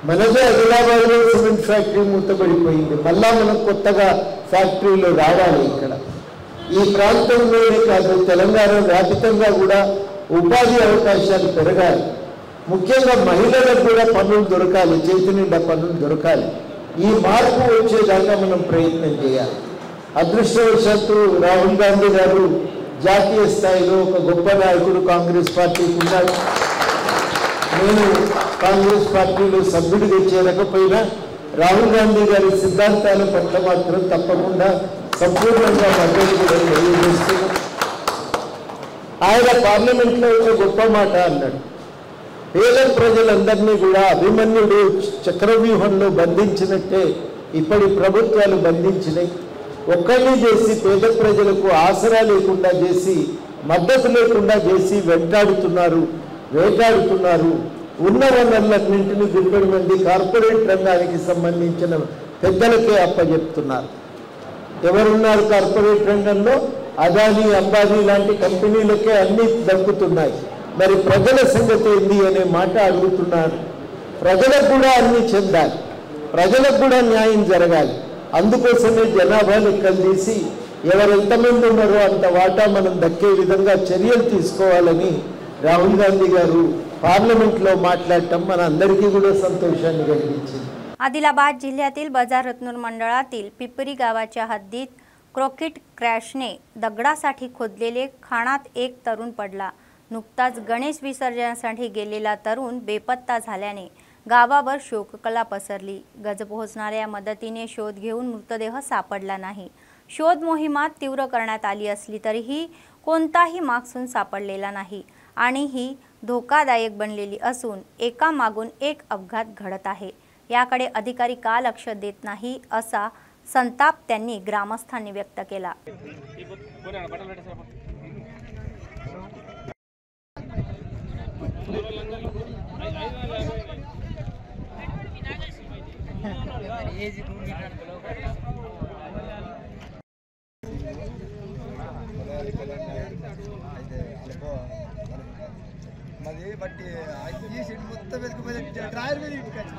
మనదే ఆదిలాబాద్లో సిమెంట్ ఫ్యాక్టరీ మూతపడిపోయింది, మళ్ళా మనం కొత్తగా ఫ్యాక్టరీలు రావాలి. ఇక్కడ ఈ ప్రాంతంలోనే కాదు, తెలంగాణ వ్యాపితంగా కూడా ఉపాధి అవకాశాలు పెరగాలి. ముఖ్యంగా మహిళలకు కూడా పనులు దొరకాలి, చేతి నిండా పనులు దొరకాలి. ఈ మార్పు వచ్చేదాకా మనం ప్రయత్నం చేయాలి. అదృష్టవశాత్తు రాహుల్ గాంధీ గారు జాతీయ స్థాయిలో ఒక గొప్ప నాయకుడు కాంగ్రెస్ పార్టీకి ఉన్నాడు. నేను కాంగ్రెస్ పార్టీలో సభ్యుడిగా చేరకపోయినా రాహుల్ గాంధీ గారి సిద్ధాంతాల పట్ల మాత్రం తప్పకుండా సంపూర్ణంగా మద్దతు కూడా తెలియజేస్తున్నాను. ఆయన పార్లమెంట్లో ఒక గొప్ప మాట అన్నాడు, పేద ప్రజలందరినీ కూడా అభిమన్యుడు చక్రవ్యూహంలో బంధించినట్టే ఇప్పటి ప్రభుత్వాలు బంధించినాయి. ఒక్కడిని చేసి పేద ప్రజలకు ఆసరా లేకుండా చేసి, మద్దతు లేకుండా చేసి వేటాడుతున్నారు. ఉన్న వనరులన్నింటినీ గుప్పెడు మంది కార్పొరేట్ రంగానికి సంబంధించిన పెద్దలకే అప్పచెప్తున్నారు. ఎవరున్నారు కార్పొరేట్ రంగంలో? అదానీ అంబానీ లాంటి కంపెనీలకే అన్ని దక్కుతున్నాయి. మరి ప్రజల సంగతి ఏంది అనే మాట అడుగుతున్నారు. ప్రజలకు కూడా అన్ని చెందాలి, ప్రజలకు కూడా న్యాయం జరగాలి. అందుకోసమే జనాభా లెక్కలు తీసి ఎవరు ఎంతమంది ఉన్నారో అంత వాటా మనం దక్కే विधंगा చర్యలు తీసుకోవాలని రాహుల్ గాంधी గారు पार्लमेंटలో माట్లాడటం మన అందరికీ కూడా సంతోషాన్ని కలిగించింది. आदिलाबाद जिल्ह्यातील बजार रत्नूर मंडळातील पिपरी गावाच्या हद्दीत क्रॉकेट क्रॅशने दगडासाठी खोदलेले खाणात एक तरुण पडला. नुकताच गणेश विसर्जनासाठी गेलेला तरुण बेपत्ता झाल्याने गावावर शोककळा पसरली. गज पोहोचणाऱ्या मदतीने शोध घेऊन मृतदेह सापडला नाही. शोध मोहिमात तीव्र करण्यात आली असली तरीही कोणताही मागसून सापडलेला नाही आणि ही धोकादायक बनलेली असून एकामागून एक अपघात घडत आहे. याकडे अधिकारी का लक्ष देत नाही असा संताप त्यांनी ग्रामस्थांनी व्यक्त केला. మది బట్టి ఈ సీట్ మొత్తం వెతుకుపోయి డ్రైవర్ మీద ఇటుకొచ్చి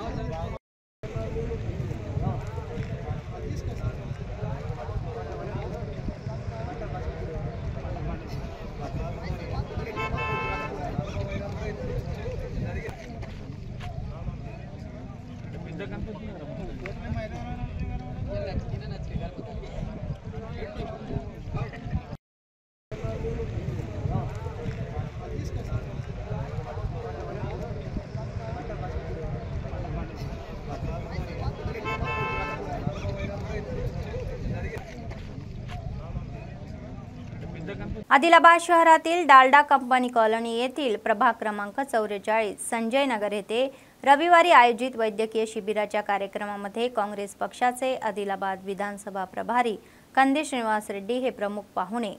Jangan आदिलाबाद शहरातील डालडा कंपनी कॉलनी येथील प्रभाग क्रमांक 44 संजय नगर येथे रविवारी आयोजित वैद्यकीय शिबिराच्या कार्यक्रमामध्ये काँग्रेस पक्षाचे आदिलाबाद विधानसभा प्रभारी कंदी श्रीनिवास रेड्डी हे प्रमुख पाहुणे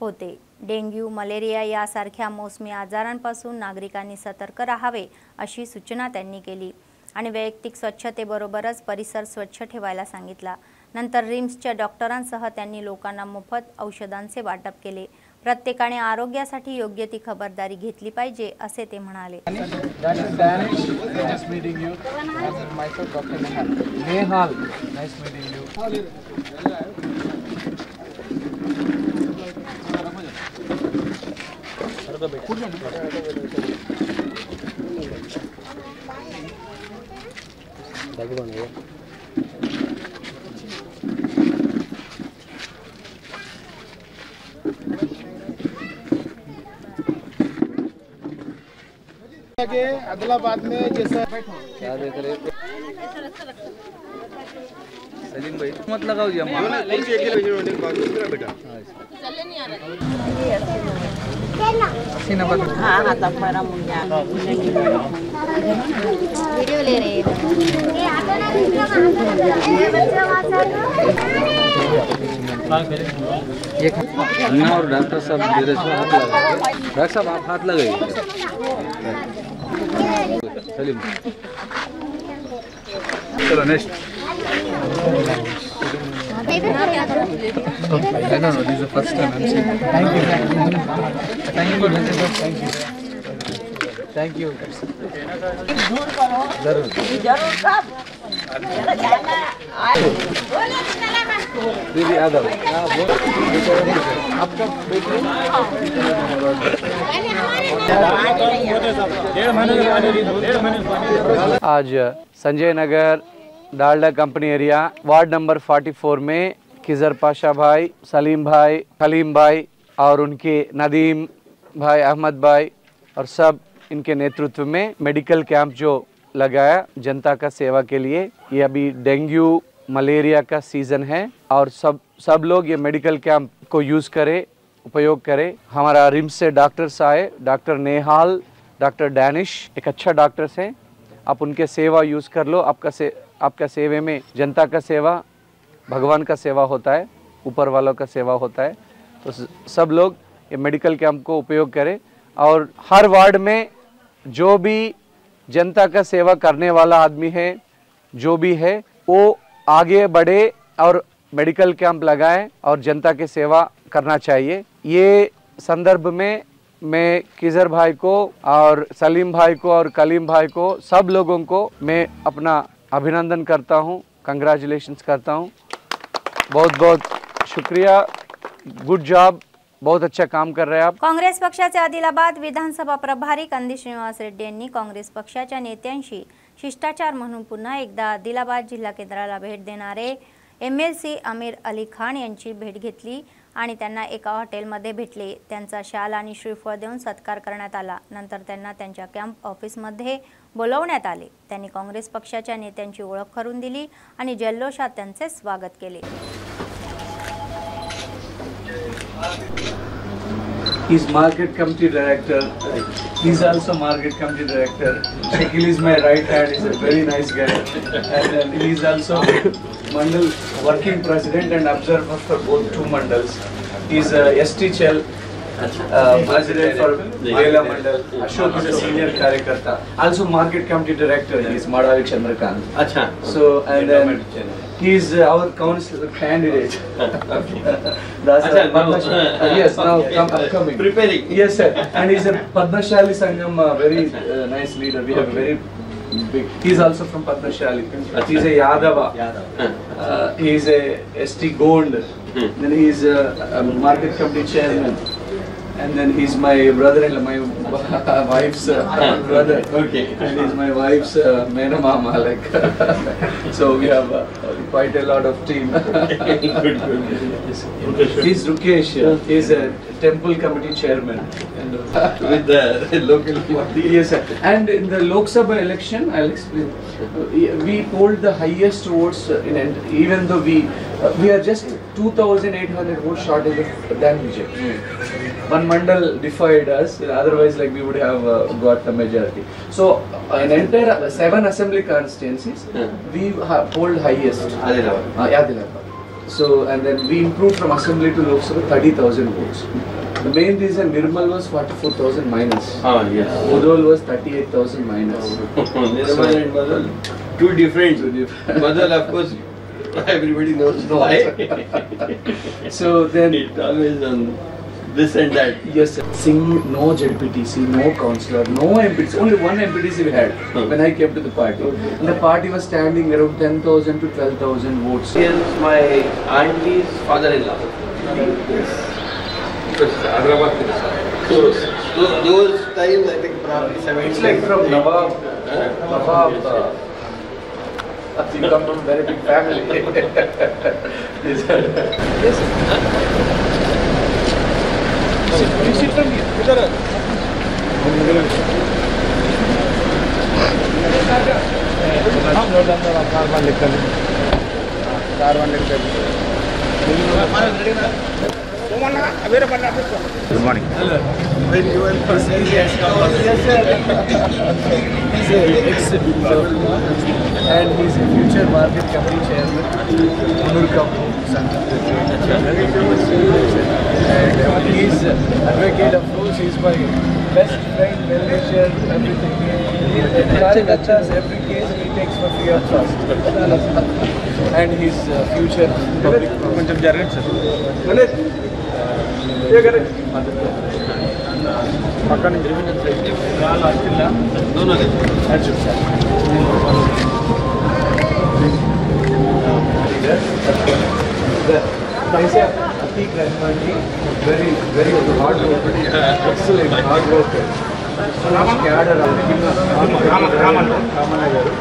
होते। डेंग्यू, मलेरिया यासारख्या मौसमी आजारांपासून नागरिकांनी सतर्क राहावे अशी सूचना त्यांनी केली आणि वैयक्तिक स्वच्छतेबरोबरच परिसर स्वच्छ ठेवायला सांगितला। नंतर रिम्सच्या डॉक्टरांसह त्यांनी लोकांना मोफत औषधांचे वाटप केले। प्रत्येकाने आरोग्यासाठी योग्य ती खबरदारी घेतली पाहिजे असे ते म्हणाले। Dr. Danish, nice meeting you. Myself, Dr. Nehal, nice meeting you. Adilabad में जैसा क्या देख रहे सलीम भाई मत लगाओ जी वीडियो ले रहे अन्ना और डॉक्टर साहब मेरे से हाथ लगाए। डॉक्टर साहब आप हाथ लगाइए। सलीम चलो next. No, this is the first time I'm seeing. Thank you. Thank you. जरूर दीदी यादव आपका आज Sanjay Nagar Dalda company area ward number 44 में खिजर पाशा भाई, सलीम भाई, खलीम भाई और उनके नदीम भाई, अहमद भाई और सब इनके नेतृत्व में मेडिकल कैंप जो लगाया जनता का सेवा के लिए। ये अभी डेंगू मलेरिया का सीज़न है और सब लोग ये मेडिकल कैंप को यूज़ करें, उपयोग करें। हमारा रिम्स से डॉक्टर्स आए, डॉक्टर नेहाल, डॉक्टर डैनिश एक अच्छा डॉक्टर्स हैं। आप उनके सेवा यूज़ कर लो। आपका सेवे में जनता का सेवा, भगवान का सेवा होता है, ऊपर वालों का सेवा होता है। तो सब लोग ये मेडिकल कैंप को उपयोग करें और हर वार्ड में जो भी जनता का सेवा करने वाला आदमी है, जो भी है, वो आगे बढ़े और मेडिकल कैंप लगाएं और जनता की सेवा करना चाहिए। ये संदर्भ में मैं किजर भाई को और सलीम भाई को और कलीम भाई को सब लोगों को मैं अपना अभिनंदन करता हूँ, कंग्रेचुलेशंस करता हूँ। बहुत बहुत शुक्रिया, गुड जॉब, बहुत अच्छा काम कर रहे हैं आप। काँग्रेस पक्षाचे आदिलाबाद विधानसभा प्रभारी कंदी श्रीनिवास रेड्डी यांनी काँग्रेस पक्षाच्या नेत्यांशी शिष्टाचार म्हणून पुन्हा एकदा आदिलाबाद जिल्हा केंद्राला भेट देणारे MLC आमिर अली खान यांची भेट घेतली आणि त्यांना एका हॉटेलमध्ये भेटले। त्यांचा शाल आणि श्रीफळ देऊन सत्कार करण्यात आला। नंतर त्यांना त्यांच्या कॅम्प ऑफिसमध्ये बोलवण्यात आले। त्यांनी काँग्रेस पक्षाच्या नेत्यांची ओळख करून दिली आणि जल्लोषात त्यांचे स्वागत केले। He's market committee director. He's also market committee director. Shakil is my right hand. He's a very nice guy. And he's also Mandal working president and observer for both two mandals. He's ST Chel, Mazire for Vela Mandal. Ashok is a senior karyakarta. Also market committee director. He is Madhavik Chandrakant. अच्छा। So and then he is our council candidate. Yes, now upcoming. Preparing. Yes, sir. And he's a Padmashali Sangam, very nice leader. We have a very big. He's also from Padmashali. He's a Yadava. He is a ST Gold. Then he's a market committee chairman. And then he's my brother-in-law, my wife's brother. Okay. And he's my wife's Menamama. Like, so we have quite a lot of team. Good. He's Rukesh. He's a temple committee chairman. With the local party. Yes, sir. And in the Lok Sabha election, I'll explain. We polled the highest votes in it, even though we are just 2,800 votes short than BJP. one mandal defied us. Otherwise, like we would have got the majority. So, in entire 7 assembly constituencies, we polled highest. Adilabad. So, and then we improved from assembly to Lok Sabha 30,000 votes. The main reason Nirmal was 44,000 minus. Yes. Mudhol was 38,000 minus. Nirmal and Madal, two different. Madal, of course, everybody knows why. So then It always on this and that. yes, sir. No ZPTC, no councillor, no MPTC. Only one MPTC we had when I came to the party. And the party was standing around 10,000 to 12,000 votes. He is my auntie's father-in-law. So those times, I think probably 70. It's like from Nawab. You come from a very big family. Yes, sir. Sit from here. Good morning. When you were person, yes, sir. He's an and he's a future market company chairman. And he's advocate of rules. He's my best friend, well-wisher, everything. He every case he takes for free of trust. And his future public. కొంచెం జరగండి sir. పక్కన నుంచి Atik Rahmani, very hard worker, excellent hard worker. Cadre Ramana garu.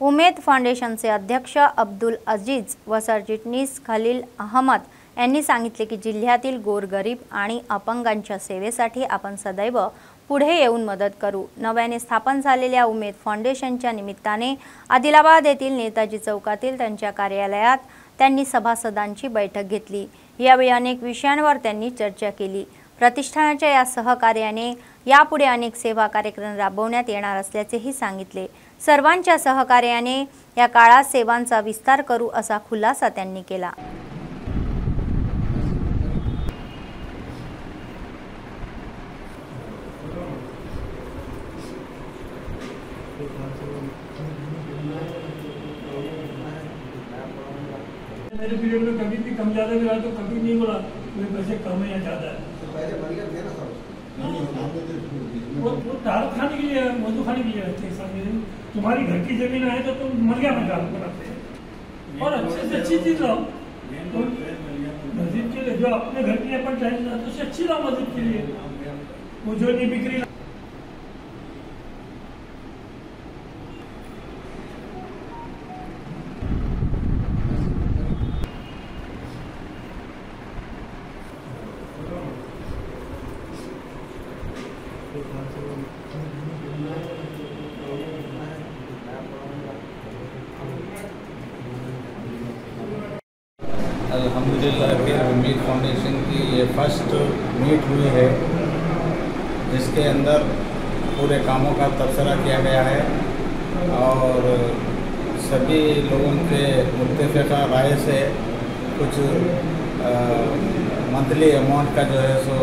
Umed फाउंडेशनचे अध्यक्ष अब्दुल अजीज व सरचिटणीस खलील अहमद यांनी सांगितले की जिल्ह्यातील गोरगरीब आणि अपंगांच्या सेवेसाठी आपण सदैव पुढे येऊन मदत करू। नव्याने स्थापन झालेल्या उमेद फाउंडेशनच्या निमित्ताने आदिलाबाद येथील नेताजी चौकातील त्यांच्या कार्यालयात त्यांनी सभासदांची बैठक घेतली। यावेळी अनेक विषयांवर त्यांनी चर्चा केली। प्रतिष्ठानाच्या या सहकार्याने यापुढे अनेक सेवा कार्यक्रम राबवण्यात येणार असल्याचेही सांगितले। सर्वांच्या सहकार्याने या काळात सेवांचा विस्तार करू असा खुलासा त्यांनी केला। मेरे पीरियड में कभी भी कम ज़्यादा भी रहा तो कभी नहीं बोला मेरे पैसे कम है या ज़्यादा है। वो दारू खाने के लिए मधु खाने के लिए रहते हैं। तुम्हारी घर की जमीन है तो तुम मर गया में दारू बनाते हैं और अच्छे से अच्छी चीज लाओ। मस्जिद के लिए जो अपने घर की अपन टाइम तो उससे अच्छी लाओ मस्जिद के लिए, वो जो नहीं बिक्री। अल्हम्दुलिल्लाह के उम्मीद फाउंडेशन की ये फर्स्ट मीट हुई है जिसके अंदर पूरे कामों का तबसरा किया गया है और सभी लोगों के मुत्तफ़िक़ा राय से कुछ मंथली अमाउंट का जो है सो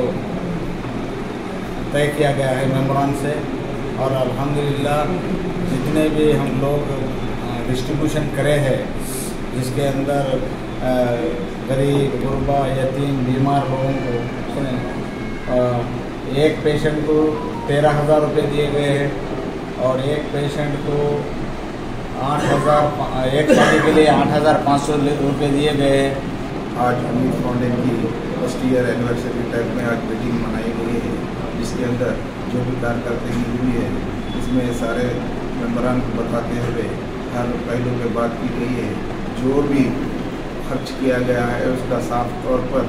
तय किया गया है मेम्बरान से। और अल्हम्दुलिल्लाह जितने भी हम लोग डिस्ट्रीब्यूशन करे हैं जिसके अंदर गरीब गुरबा यतीम बीमार लोगों को एक पेशेंट को 13,000 रुपये दिए गए हैं और एक पेशेंट को 8,000 एक शादी के लिए 8,500 रुपये दिए गए हैं। आज उम्मीद फाउंडेशन की फर्स्ट ईयर एनिवर्सरी टाइप में आज मीटिंग मनाई गई है जिसके अंदर जो भी कार्यकर्ता हुई है इसमें सारे मेम्बरान को बताते हुए हर पहलू पे बात की गई है। जो भी खर्च किया गया है उसका साफ तौर पर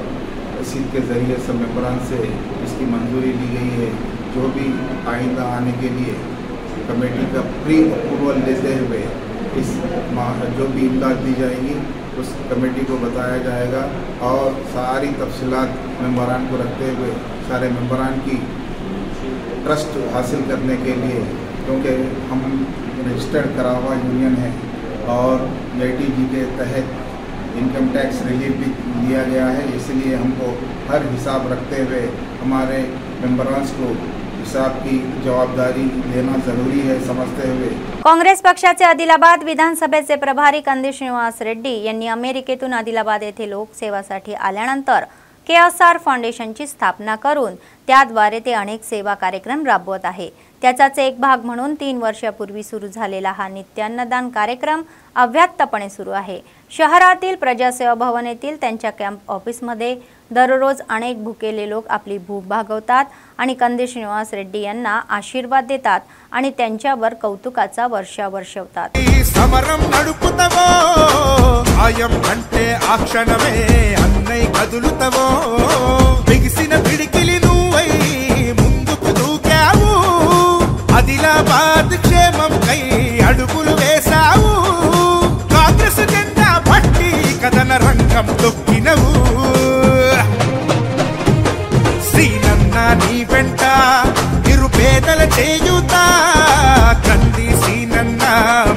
रसीद के ज़रिए सब मेम्बरान से इसकी मंजूरी ली गई है। जो भी आइंदा आने के लिए कमेटी का प्री अप्रूवल लेते हुए इस जो भी इमदाद दी जाएगी उस कमेटी को बताया जाएगा और सारी तफसीलात मेंबरान को रखते हुए सारे मेंबरान की ट्रस्ट हासिल करने के लिए, क्योंकि हम रजिस्टर्ड करा हुआ यूनियन है और EITG के तहत इनकम टैक्स रिलीफ भी दिया गया है, इसलिए हमको हर हिसाब रखते हुए हमारे मेंबरान्स को हिसाब की जवाबदारी देना जरूरी है समझते हुए काँग्रेस पक्षाचे आदिलाबाद विधानसभेचे प्रभारी कंदी श्रीनिवास रेड्डी यांनी अमेरिकेतून आदिलाबाद येथे लोकसेवासाठी आल्यानंतर KSR फाउंडेशनची स्थापना करून त्याद्वारे ते अनेक सेवा कार्यक्रम राबवत आहे। त्याचाच एक भाग म्हणून 3 वर्षापूर्वी सुरू झालेला हा नित्यान्नदान कार्यक्रम अव्याहतपणे सुरू आहे। शहरातील प्रजासेवा भवन येथील त्यांच्या कॅम्प ऑफिसमध्ये दररोज अनेक भुकेले लोक आपली भूक भागवतात आणि कंदी श्रीनिवास रेड्डी यांना आशीर्वाद देतात आणि त्यांच्यावर कौतुकाचा वर्षाव वर्षवतात। సమరం నడుపుతవో ఆయం అంటే ఆ క్షణమే అన్నై కదులుతవో బిగిసిన పిడికిలి నువ్వై ముందుకు దూకావు ఆదిలాబాద్ క్షేమం కై అడుగులు వేసావు కాంగ్రెస్ జెండా పట్టి కదన రంగం తొక్కినవు శ్రీనన్న నీ వెంట నిరుపేదల చేయుతా కంది శ్రీనన్న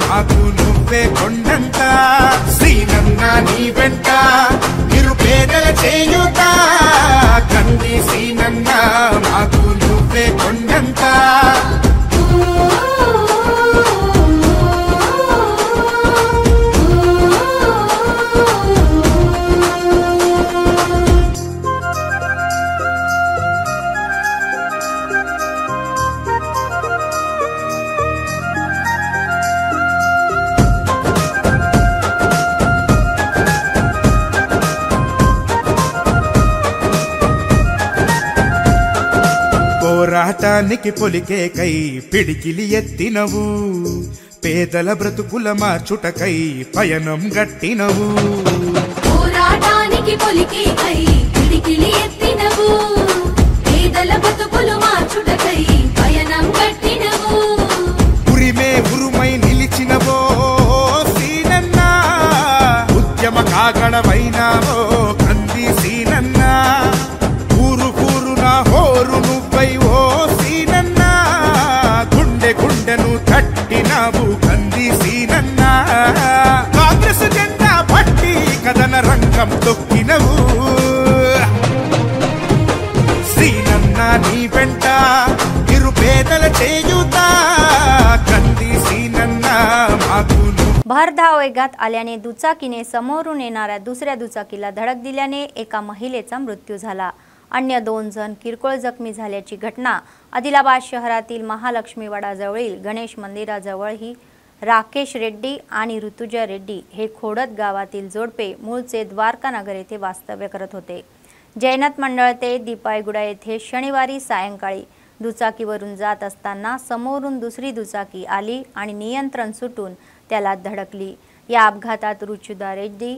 మాకు నువ్వే కొండంత శ్రీనన్న నీ వెంట నిరుపేదల చేయుతా కంది శ్రీనన్న మాకు నువ్వే కొండంత పోరాటానికి పొలికే కై పిడికిలి ఎత్తినవు పేదల బ్రతుకుల మార్చుటకై పయనం గట్టినవు పోరాటానికి పొలికే కై పిడికిలి ఎత్తినవు పేదల బ్రతుకులు మార్చుటకై పయనం గట్టినవు ఉరిమే ఉరుమై నిలిచినవో సీనన్న ఉద్యమ కాగడవైనావో కంది సీనన్న ఊరు ఊరున హోరు నువ్వై ఓ సీనన్న గుండె గుండెను తట్టినావు కంది సీనన్న కాంగ్రెస్ జెండా పట్టి కదన రంగం తొక్కినవు సీనన్న నీ వెంట నిరుపేదల చేయుతా కంది సీనన్న మాకు भरधाव वेगात आल्याने दुचाकीने समोरून येणाऱ्या दुसऱ्या दुचाकीला धडक दिल्याने एका महिलेचा मृत्यू झाला। अन्य 2 जण किरकोळ जखमी झाल्याची घटना आदिलाबाद शहरातील महालक्ष्मीवाडाजवळील गणेश मंदिराजवळ ही राकेश रेड्डी आणि ऋतुजा रेड्डी हे खोडत गावातील जोडपे मूळचे द्वारकानगर येथे वास्तव्य करत होते। जैनत मंडळ ते दीपायगुडा येथे शनिवारी सायंकाळी दुचाकीवरून जात असताना समोरून दुसरी दुचाकी आली आणि नियंत्रण सुटून त्याला धडकली। या अपघातात ऋतुजा रेड्डी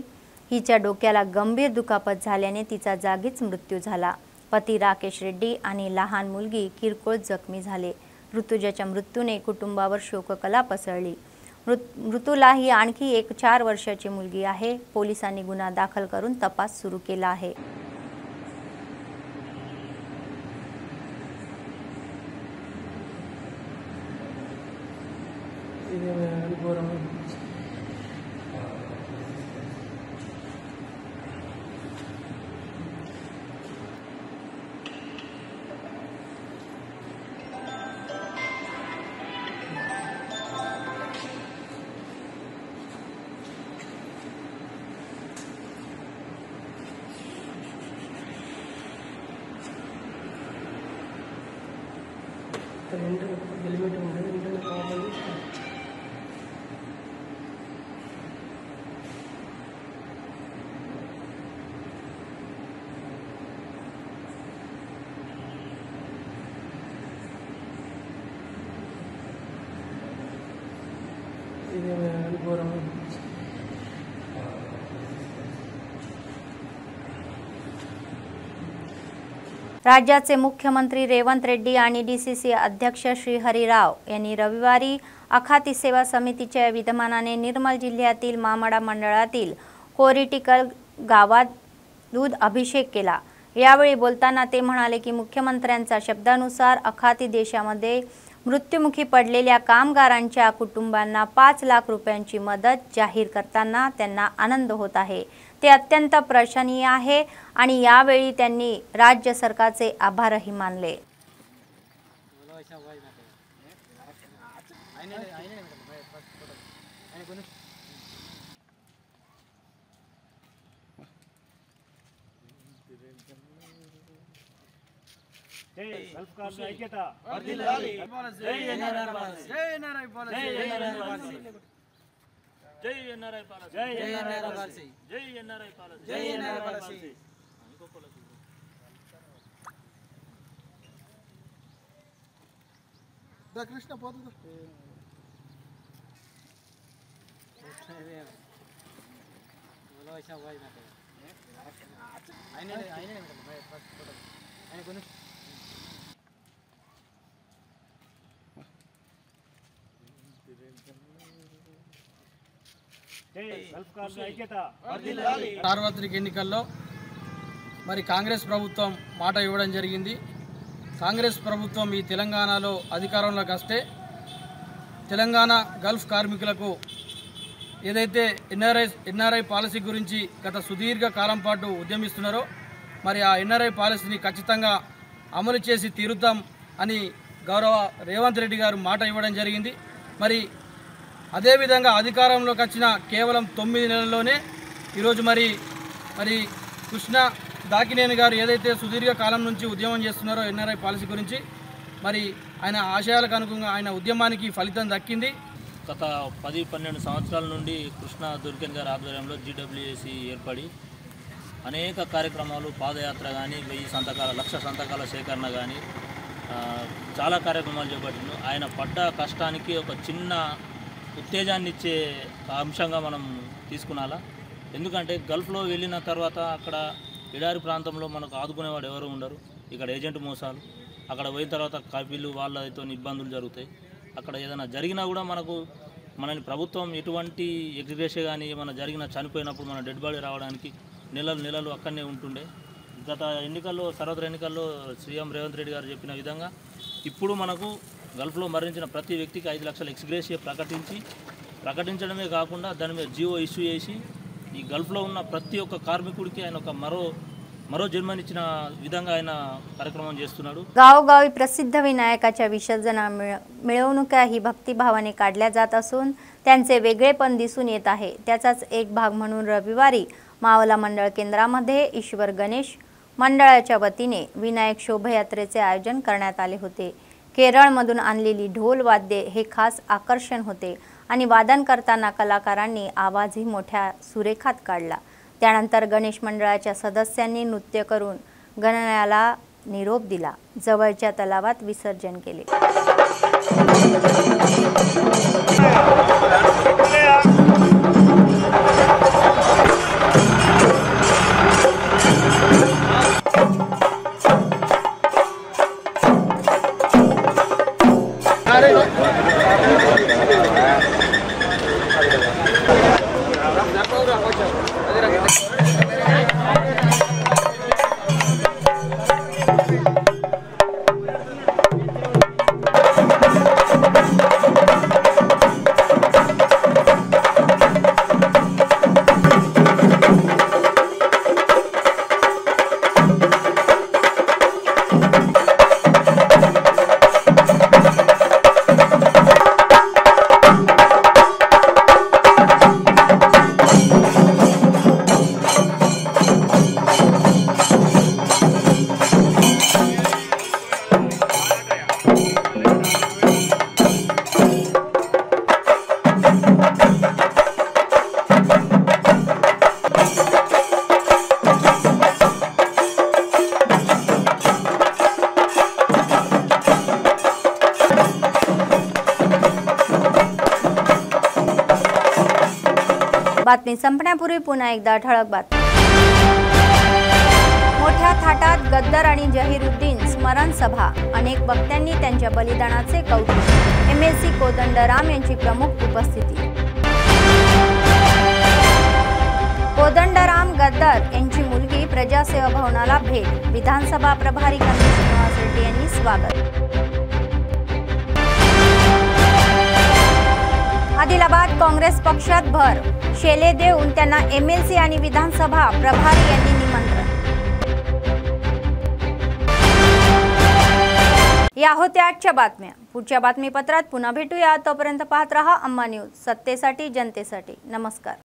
हिच्या डोक्याला गंभीर दुखापत झाल्याने तिचा जागीच मृत्यू झाला। पती राकेश रेड्डी आणि लहान मुलगी किरकोळ जखमी झाले। ऋतुजाच्या मृत्यूने कुटुंबावर शोककला पसरली। ऋतूला ही आणखी एक 4 वर्षाची मुलगी आहे। पोलिसांनी गुन्हा दाखल करून तपास सुरू केला आहे। राज्याचे मुख्यमंत्री रेवंत रेड्डी आणि DCC अध्यक्ष श्रीहरी राव यांनी रविवारी आखाती सेवा समितीच्या विद्यमानाने निर्मल जिल्ह्यातील मामडा मंडळातील कोरिटिकल गावात दूध अभिषेक केला। यावेळी बोलताना ते म्हणाले की मुख्यमंत्र्यांच्या शब्दानुसार आखाती देशामध्ये मृत्युमुखी पडलेल्या कामगारांच्या कुटुंबांना 5 लाख रुपयांची मदत जाहीर करताना त्यांना आनंद होत आहे। ते अत्यंत प्रशंसनीय आहे आणि यावेळी त्यांनी राज्य सरकारचे आभारही मानले। कृष्ण సార్వత్రిక ఎన్నికల్లో మరి కాంగ్రెస్ ప్రభుత్వం మాట ఇవ్వడం జరిగింది। కాంగ్రెస్ ప్రభుత్వం ఈ తెలంగాణలో అధికారంలోకి వస్తే తెలంగాణ గల్ఫ్ కార్మికులకు ఏదైతే ఎన్ఆర్ఐ పాలసీ గురించి గత సుదీర్ఘ కాలం పాటు ఉద్యమిస్తున్నారో మరి ఆ ఎన్ఆర్ఐ పాలసీని ఖచ్చితంగా అమలు చేసి తీరుతాం అని గౌరవ రేవంత్ రెడ్డి గారు మాట ఇవ్వడం జరిగింది। మరి అదేవిధంగా అధికారంలోకి వచ్చిన కేవలం 9 నెలల్లోనే ఈరోజు మరి కృష్ణ దాకినేని గారు ఏదైతే సుదీర్ఘ కాలం నుంచి ఉద్యమం చేస్తున్నారో ఎన్ఆర్ఐ పాలసీ గురించి మరి ఆయన ఆశయాలకు అనుగుణంగా ఆయన ఉద్యమానికి ఫలితం దక్కింది। గత 10-12 సంవత్సరాల నుండి కృష్ణ దుర్గన్ గారి ఆధ్వర్యంలో GWAC ఏర్పడి అనేక కార్యక్రమాలు పాదయాత్ర కానీ 1000 సంతకాల 1,00,000 సంతకాల సేకరణ కానీ చాలా కార్యక్రమాలు చేపట్టిండు। ఆయన పడ్డ కష్టానికి ఒక చిన్న ఉత్తేజాన్ని ఇచ్చే అంశంగా మనం తీసుకునాలా। ఎందుకంటే గల్ఫ్లో వెళ్ళిన తర్వాత అక్కడ ఎడారి ప్రాంతంలో మనకు ఆదుకునేవాడు ఎవరు ఉండరు। ఇక్కడ ఏజెంట్ మోసాలు, అక్కడ పోయిన తర్వాత కపిలు వాళ్ళతో ఇబ్బందులు జరుగుతాయి। అక్కడ ఏదైనా జరిగినా కూడా మనని ప్రభుత్వం ఎటువంటి ఎగ్జిగ్రేషన్ కానీ ఏమైనా జరిగినా చనిపోయినప్పుడు మన డెడ్ బాడీ రావడానికి నెలలు అక్కడనే ఉంటుండే। గత ఎన్నికల్లో సర్వత్ర ఎన్నికల్లో సీఎం రేవంత్ రెడ్డి గారు చెప్పిన విధంగా ఇప్పుడు మనకు గల్ఫ్లో మరణించిన ప్రతి వ్యక్తికి 5 లక్షల ఎక్స్గ్రేషియా ప్రకటించడమే కాకుండా దాని మీద జీవో ఇష్యూ చేసి ఈ గల్ఫ్లో ఉన్న प्रति ఒక్క కార్మికుడికి ఆయన ఒక मरो जन्मनिచ్చిన विधंगा ఆయన कार्यक्रम చేస్తున్నాడు। गावोगावी प्रसिद्ध विनायकाच्या विसर्जना मिळवणुका ही भक्तिभावाने काढल्या जात असून त्यांचे वेगळेपण दिसून येत आहे। त्याचाच एक भाग म्हणून रविवारी मावला मंडळ केंद्रामध्ये ईश्वर गणेश मंडळाच्या वतीने विनायक शोभायात्रेचे आयोजन करण्यात आले होते। केरळमधून आणलेली ढोल वाद्ये हे खास आकर्षण होते आणि वादन करताना कलाकारांनी आवाजही मोठ्या सुरेखात काढला। त्यानंतर गणेश मंडळाच्या सदस्यांनी नृत्य करून गणरायाला निरोप दिला। जवळच्या तलावात विसर्जन केले। बातमी संपण्यापूर्वी पुन्हा एकदा ठळक बातमी। मोठ्या थाटात गद्दार आणि जहीरुद्दीन स्मरण सभा, अनेक वक्त्यांनी त्यांच्या बलिदानाचे कौतुक, MLC कोदंडराम यांची प्रमुख उपस्थिती। कोदंडराम गद्दार यांची मुलगी प्रजासेवा भवनाला भेट, विधानसभा प्रभारी गणेश श्रीनिवास रेड्डी यांनी स्वागत। आदिलाबाद काँग्रेस पक्षात भर, शेले देऊन त्यांना MLC आणि विधानसभा प्रभारी यांनी निमंत्रण। या होत्या आजच्या बातम्या। पुढच्या बातमीपत्रात पुन्हा भेटूया, तोपर्यंत पाहत रहा अम्मा न्यूज, सत्तेसाठी जनतेसाठी। नमस्कार।